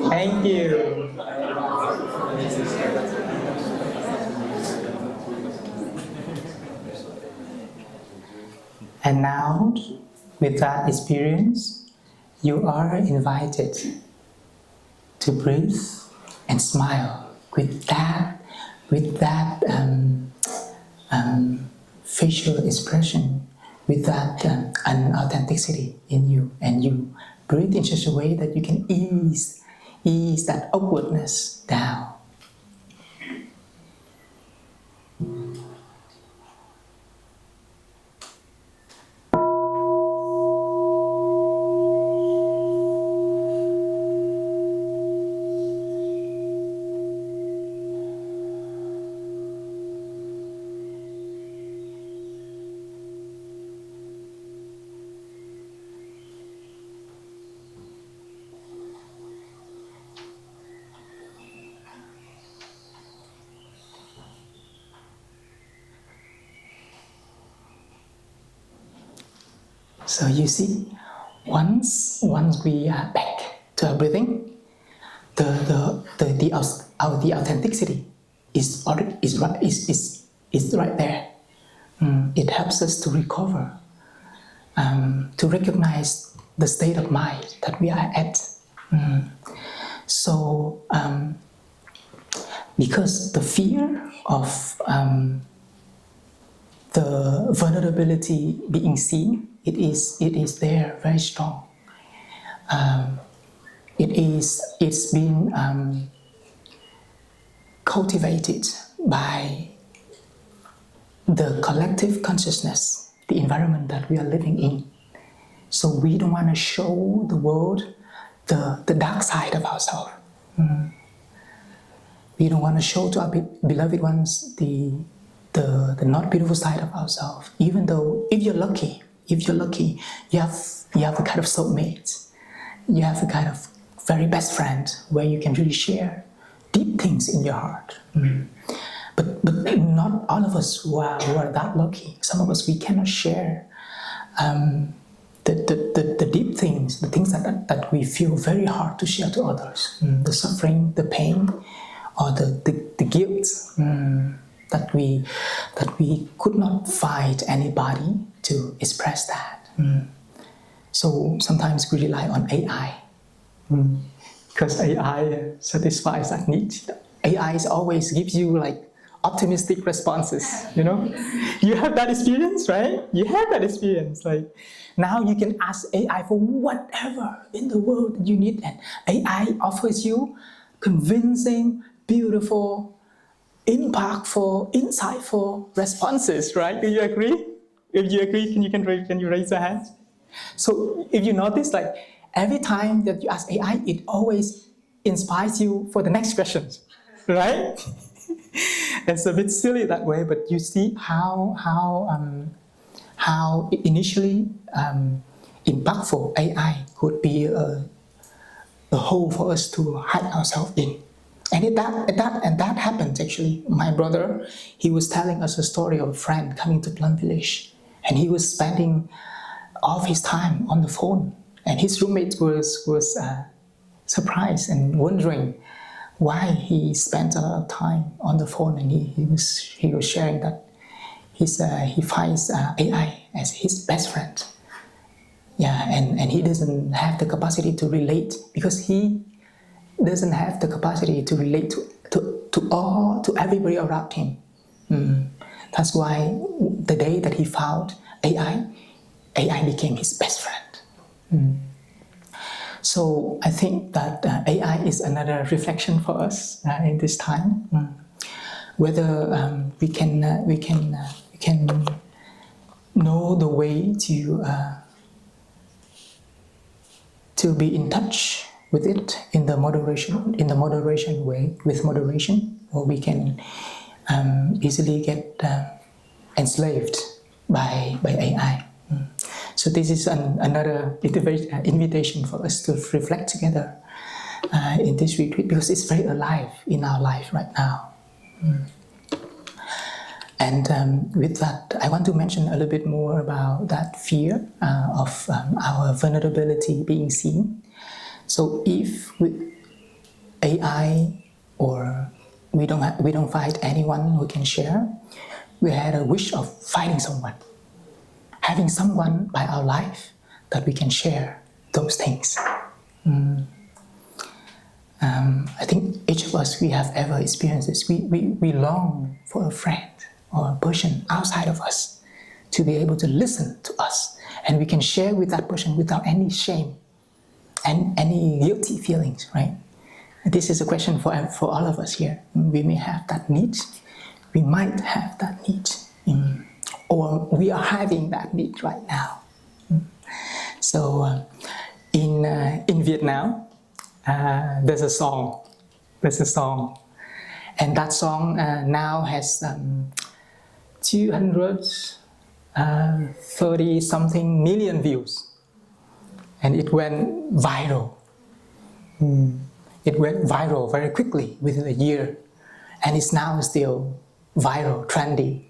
Thank you. And now, with that experience, you are invited to breathe and smile with that facial expression, with that unauthenticity in you, and you breathe in such a way that you can ease that awkwardness down. So you see, once we are back to our breathing, the authenticity is right there. It helps us to recover, to recognize the state of mind that we are at. So, because the fear of the vulnerability being seen, it is there very strong. It's been cultivated by the collective consciousness, the environment that we are living in. So we don't want to show the world the dark side of ourselves. We don't want to show to our beloved ones the not beautiful side of ourselves. Even though, if you're lucky, you have a kind of soulmate. You have a kind of very best friend where you can really share deep things in your heart. But not all of us who are that lucky. Some of us, we cannot share the deep things, the things that we feel very hard to share to others. The suffering, the pain, or the guilt that we could not find anybody to express that. So sometimes we rely on AI, because AI satisfies that need. AI always gives you like optimistic responses, you know? You have that experience, right? You have that experience. Like, now you can ask AI for whatever in the world that you need, and AI offers you convincing, beautiful, impactful, insightful responses, right? Do you agree? If you agree, can you raise your hand? So if you notice, like, every time that you ask AI, it always inspires you for the next questions, right? It's a bit silly that way, but you see how initially impactful AI could be a hole for us to hide ourselves in. And that happened actually. My brother, he was telling us a story of a friend coming to Plum Village, and he was spending all of his time on the phone, and his roommate was surprised and wondering why he spent a lot of time on the phone. And he was sharing that he finds AI as his best friend. Yeah, and he doesn't have the capacity to relate, because he doesn't have the capacity to relate to everybody around him. That's why the day that he found AI became his best friend. So I think that AI is another reflection for us in this time. Whether we can know the way to be in touch with it in the moderation way, with moderation, or we can easily get enslaved by AI. So this is another invitation for us to reflect together in this retreat, because it's very alive in our life right now. And with that, I want to mention a little bit more about that fear of our vulnerability being seen. So if with AI or we don't find anyone who can share, we had a wish of finding someone, having someone by our life that we can share those things. I think each of us, we have ever experienced this. We long for a friend or a person outside of us to be able to listen to us, and we can share with that person without any shame and any guilty feelings, right? This is a question for all of us here. We may have that need, we might have that need, or we are having that need right now. So in Vietnam, there's a song, and that song now has 230 something million views, and it went viral. It went viral very quickly within a year, and it's now still viral, trendy,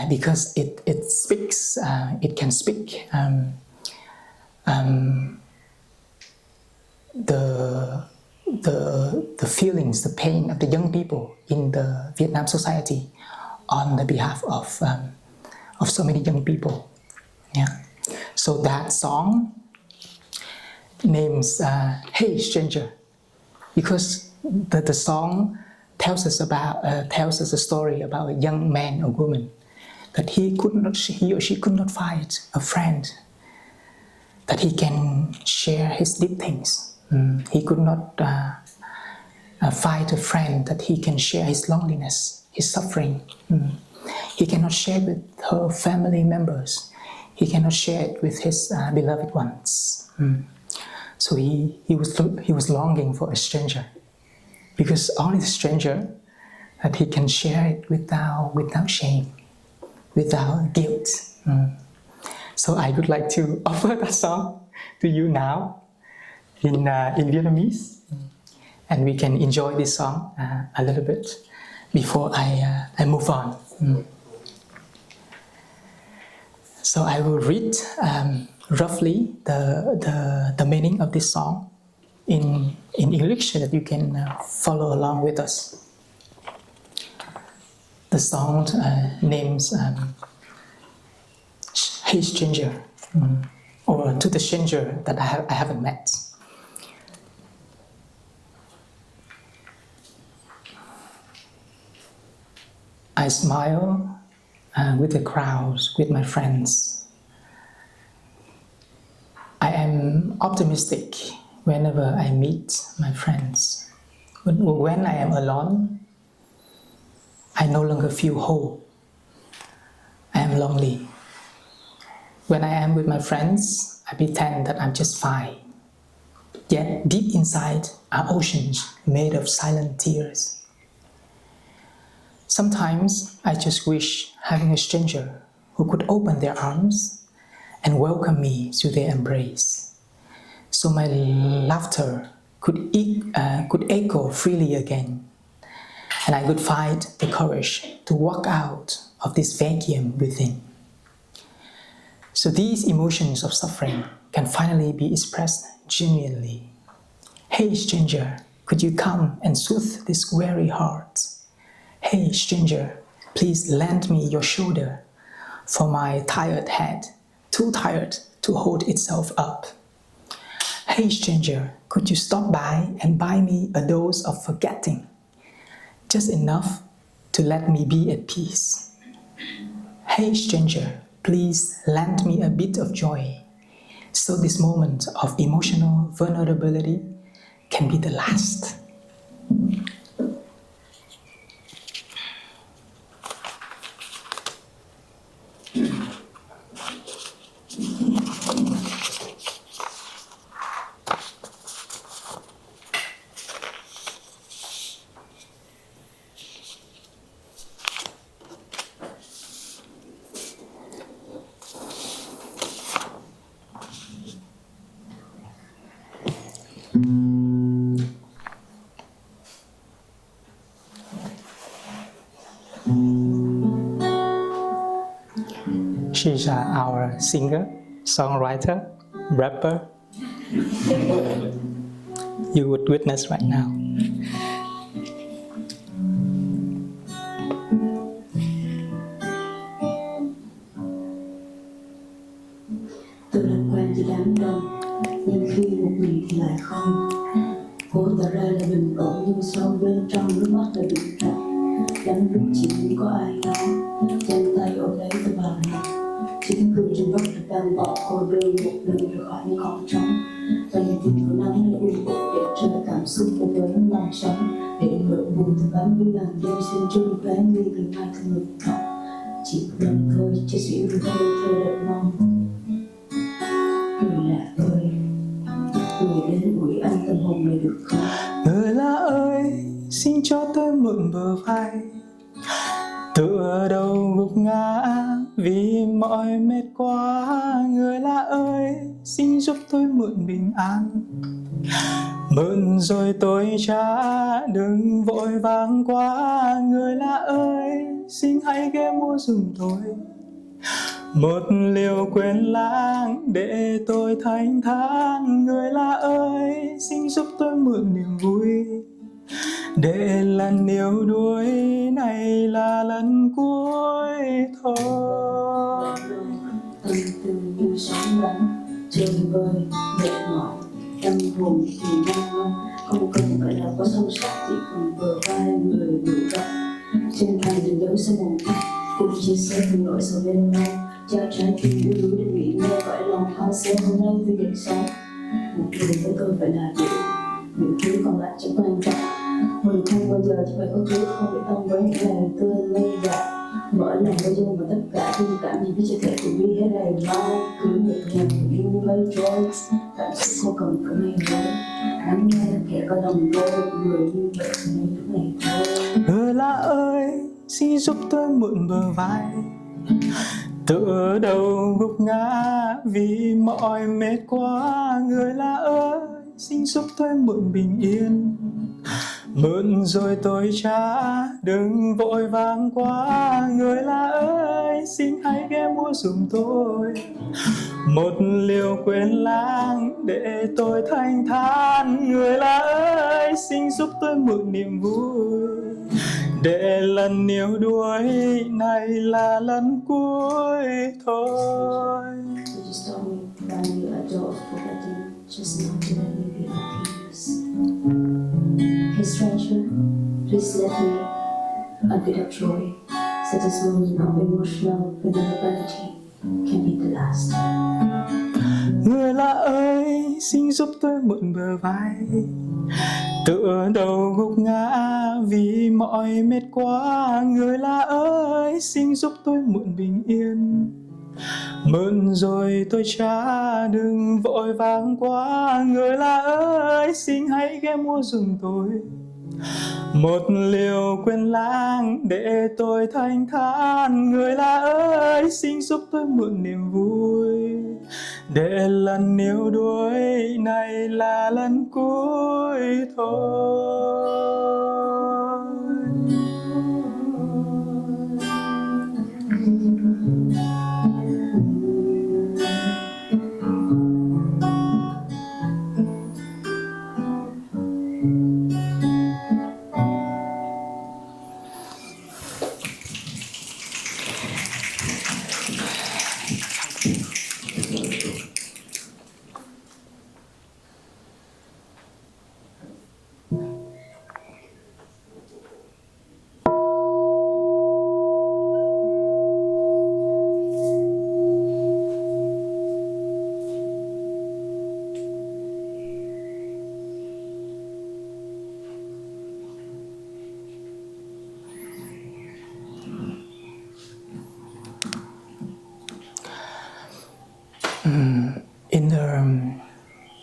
because it speaks, it can speak the feelings, the pain of the young people in the Vietnam society on the behalf of so many young people. Yeah. So that song names "Hey Stranger," because the song tells us a story about a young man or woman that he or she could not find a friend that he can share his deep things. He could not find a friend that he can share his loneliness, his suffering. He cannot share with her family members. He cannot share it with his beloved ones. So he was longing for a stranger, because only the stranger that he can share it without shame, without guilt. So I would like to offer that song to you now in Vietnamese, and we can enjoy this song a little bit before I move on. So I will read roughly the meaning of this song in English so that you can follow along with us. The song names "Hey Stranger," or "To the Stranger that I haven't met." I smile with the crowds, with my friends. I am optimistic whenever I meet my friends. But when I am alone, I no longer feel whole. I am lonely. When I am with my friends, I pretend that I'm just fine. Yet deep inside are oceans made of silent tears. Sometimes I just wish having a stranger who could open their arms and welcome me to their embrace, so my laughter could echo freely again, and I could find the courage to walk out of this vacuum within. So these emotions of suffering can finally be expressed genuinely. Hey stranger, could you come and soothe this weary heart? Hey stranger, please lend me your shoulder, for my tired head, too tired to hold itself up. Hey stranger, could you stop by and buy me a dose of forgetting, just enough to let me be at peace? Hey stranger, please lend me a bit of joy, so this moment of emotional vulnerability can be the last. She's our singer, songwriter, rapper. You would witness right now. Tôi đang quen với đám đông, nhưng khi một mình thì lại không. Cố tỏ ra là bình ổn nhưng sâu bên trong nước mắt là bình lặng. Lắm lúc chỉ muốn có ai đó chân tay ôm lấy tôi vào lòng. Chỉ tiếng cười trong vắt được đang bỏ cô đơn một lần ra khỏi những khoảng trống. Và những tiếng thở nắng là buồn bực để trở cảm xúc của với lòng sống. Để nỗi buồn từ bám với làn đêm xuyên chung vé như từ mai thân ngực thọng. Chỉ một lần thôi, chỉ dịu với thơ đợi mong. Người lạ ơi, người đến ủi anh tâm hồn này được không? Người lạ ơi, xin cho tôi mượn bờ vai, tựa đầu gục ngã vì mỏi mệt quá. Người lạ ơi, xin giúp tôi mượn bình an, mượn rồi tôi trả, đừng vội vàng quá. Người lạ ơi, xin hãy ghé mua giùm tôi một liều quên lãng để tôi thanh thản. Người lạ ơi, xin giúp tôi mượn niềm vui, để lần yếu đuối này là lần cuối thôi. Tâm tư như sóng đánh, chơi vơi, mệt mỏi, tâm hồn thì đang mong. Không cần phải là quá sâu sắc, chỉ cần bờ vai người đủ rộng. Chân thành đừng giấu sau một cách, cùng chia sẻ từng nỗi sầu bên nhau. Cho trái tim yếu đuối để nghỉ ngơi, gọi lòng hoa sẽ hôm nay tôi dậy sớm. Một người với tôi phải là đủ, những thứ còn lại chẳng quan trọng. Mình không bao giờ chỉ phải có thứ không bị tâm với những lời tươi lây dại. Mở lòng với dung và tất cả tình cảm gì biết chưa thể cùng đi hết ngày mai. Cứ nhẹ nhàng yêu mây trôi, cảm xúc không cần phải ngây ngô. Lắng nghe kẻ có đồng đôi, người như vậy ngay lúc này thôi. Người lạ ơi, xin giúp tôi mượn bờ vai, tựa đầu gục ngã vì mỏi mệt quá. Người lạ ơi, xin giúp tôi mượn bình yên, mượn rồi tôi trả, đừng vội vàng quá. Người lạ ơi, xin hãy ghé mua giùm tôi một liều quên lãng để tôi thanh thản. Người lạ ơi, xin giúp tôi mượn niềm vui, để lần yếu đuối này là lần cuối thôi. You just told me that you adore forgetting just not to let me be at peace. Hey stranger, please let me, a bit of joy, such as moment of emotional vulnerability, can be the last. Người lạ ơi, xin giúp tôi mượn bờ vai, tựa đầu gục ngã vì mỏi mệt quá. Người lạ ơi, xin giúp tôi mượn bình yên, mượn rồi tôi trả, đừng vội vàng quá. Người lạ ơi, xin hãy ghé mua giùm tôi một liều quên lãng để tôi thanh thản. Người lạ ơi, xin giúp tôi mượn niềm vui, để lần yếu đuối này là lần cuối thôi.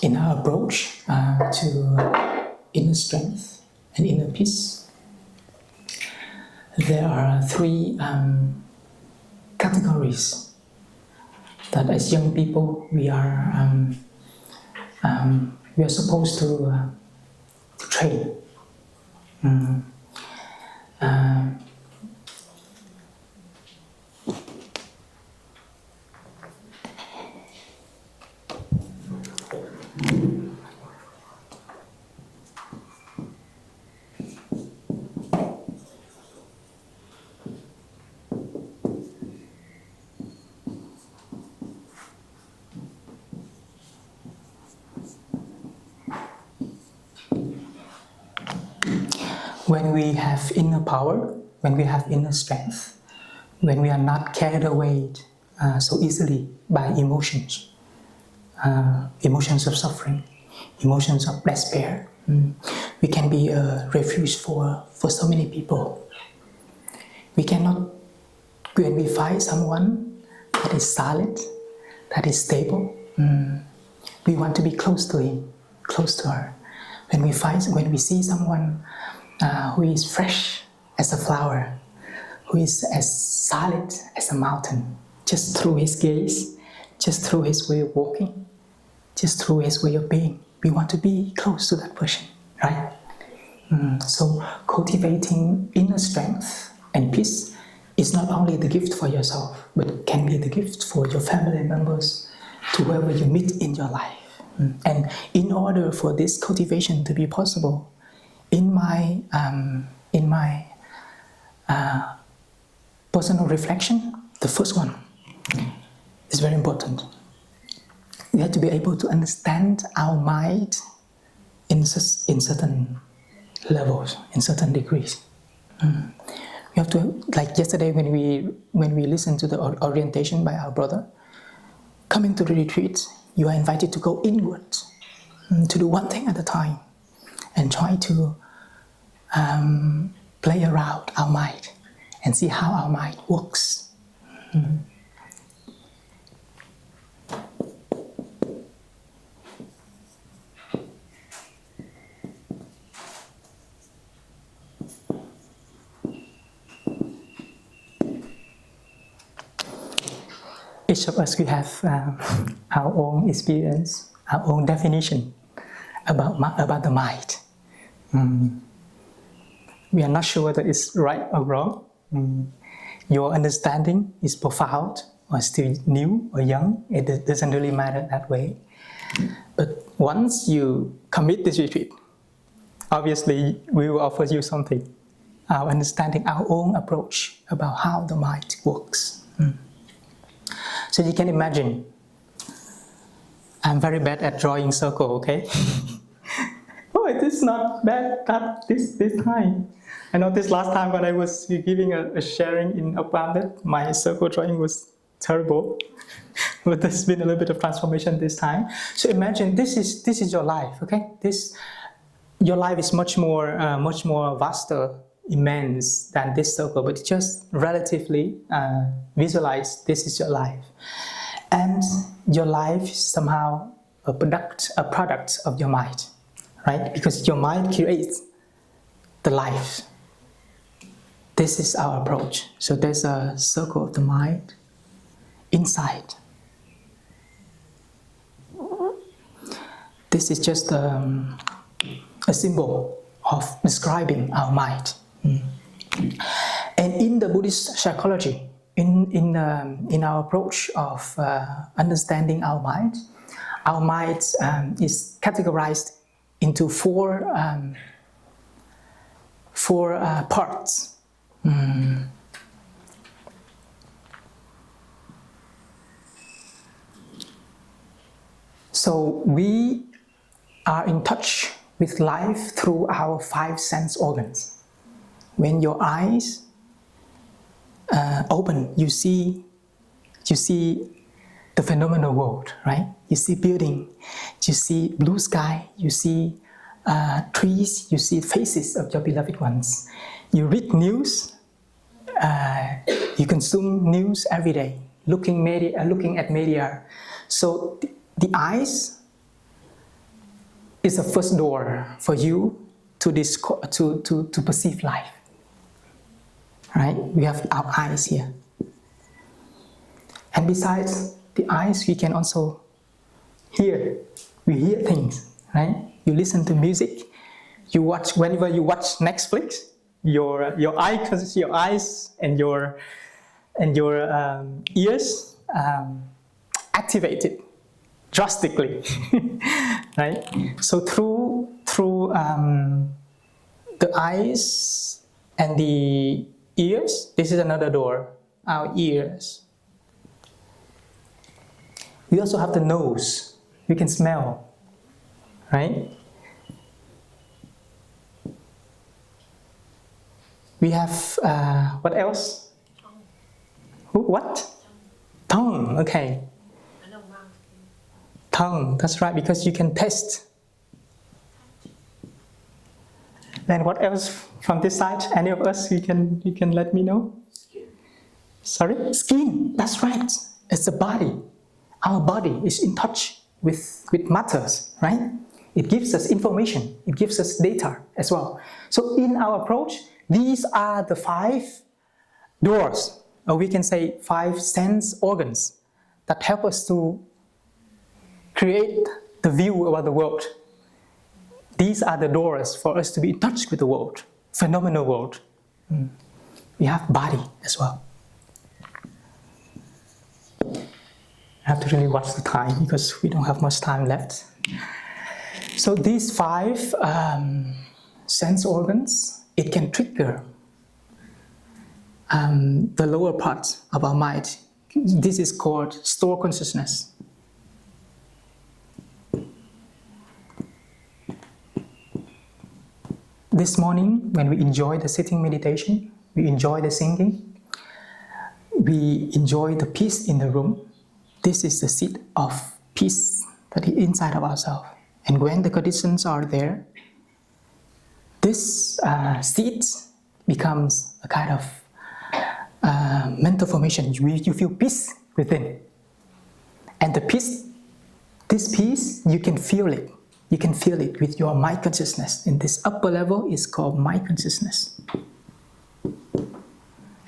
In our approach to inner strength and inner peace, there are three categories that as young people we are supposed to train. When we have inner power, when we have inner strength, when we are not carried away so easily by emotions, emotions of suffering, emotions of despair, we can be a refuge for so many people. We cannot, when we find someone that is solid, that is stable, we want to be close to him, close to her. When we see someone who is fresh as a flower, who is as solid as a mountain, just through his gaze, just through his way of walking, just through his way of being, we want to be close to that person, right? So cultivating inner strength and peace is not only the gift for yourself, but it can be the gift for your family members, to whoever you meet in your life. And in order for this cultivation to be possible, in my personal reflection, the first one is very important. We have to be able to understand our mind in certain levels, in certain degrees. We have to, like yesterday when we listened to the orientation by our brother, coming to the retreat, you are invited to go inward, to do one thing at a time, and try to play around our mind and see how our mind works. Each of us, we have our own experience, our own definition about the mind. We are not sure whether it's right or wrong. Your understanding is profound or still new or young. It doesn't really matter that way. But once you commit this retreat, obviously we will offer you something, our understanding, our own approach about how the mind works. So you can imagine, I'm very bad at drawing circle, okay? Oh, it is not bad that this time. I noticed last time when I was giving a sharing in Upamdet, my circle drawing was terrible. But there's been a little bit of transformation this time. So imagine this is your life, okay? Your life is much more vaster, immense than this circle, but just relatively visualize this is your life. And your life is somehow a product of your mind, right? Because your mind creates the life. This is our approach. So there's a circle of the mind inside. This is just a symbol of describing our mind. And in the Buddhist psychology, in our approach of understanding our mind is categorized into four parts. So we are in touch with life through our 5 sense organs. When your eyes open, you see the phenomenal world, right? You see building, you see blue sky, you see trees, you see faces of your beloved ones. You read news, you consume news every day, looking at media. So the eyes is the first door for you to perceive life. Right? We have our eyes here. And besides the eyes, we can also hear. We hear things, right? You listen to music. You watch, whenever you watch Netflix, your eyes and your ears activated drastically, right? So through the eyes and the ears, this is another door, our ears. We also have the nose, we can smell, right? We have, what else? What? Tongue, okay. Tongue, that's right, because you can taste. Then what else from this side? Any of us, you can let me know? Sorry? Skin, that's right. It's the body. Our body is in touch with matters, right? It gives us information. It gives us data as well. So in our approach, these are the 5 doors, or we can say 5 sense organs that help us to create the view about the world. These are the doors for us to be in touch with the world, phenomenal world. We have body as well. I have to really watch the time because we don't have much time left. So these 5 sense organs, it can trigger the lower part of our mind. This is called store consciousness. This morning, when we enjoy the sitting meditation, we enjoy the singing, we enjoy the peace in the room. This is the seat of peace that is inside of ourselves. And when the conditions are there, this seat becomes a kind of mental formation. You feel peace within. And the peace, this peace, you can feel it. You can feel it with your mind consciousness. In this upper level is called mind consciousness.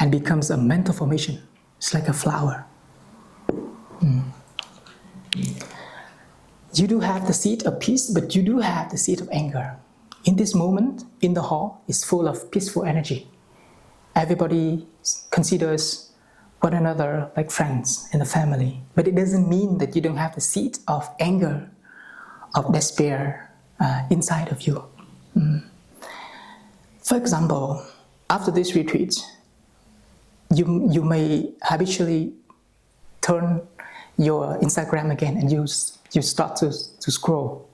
And becomes a mental formation. It's like a flower. You do have the seat of peace, but you do have the seat of anger. In this moment, in the hall, is full of peaceful energy. Everybody considers one another like friends in the family. But it doesn't mean that you don't have the seat of anger, of despair inside of you. For example, after this retreat, you may habitually turn your Instagram again and you start to scroll.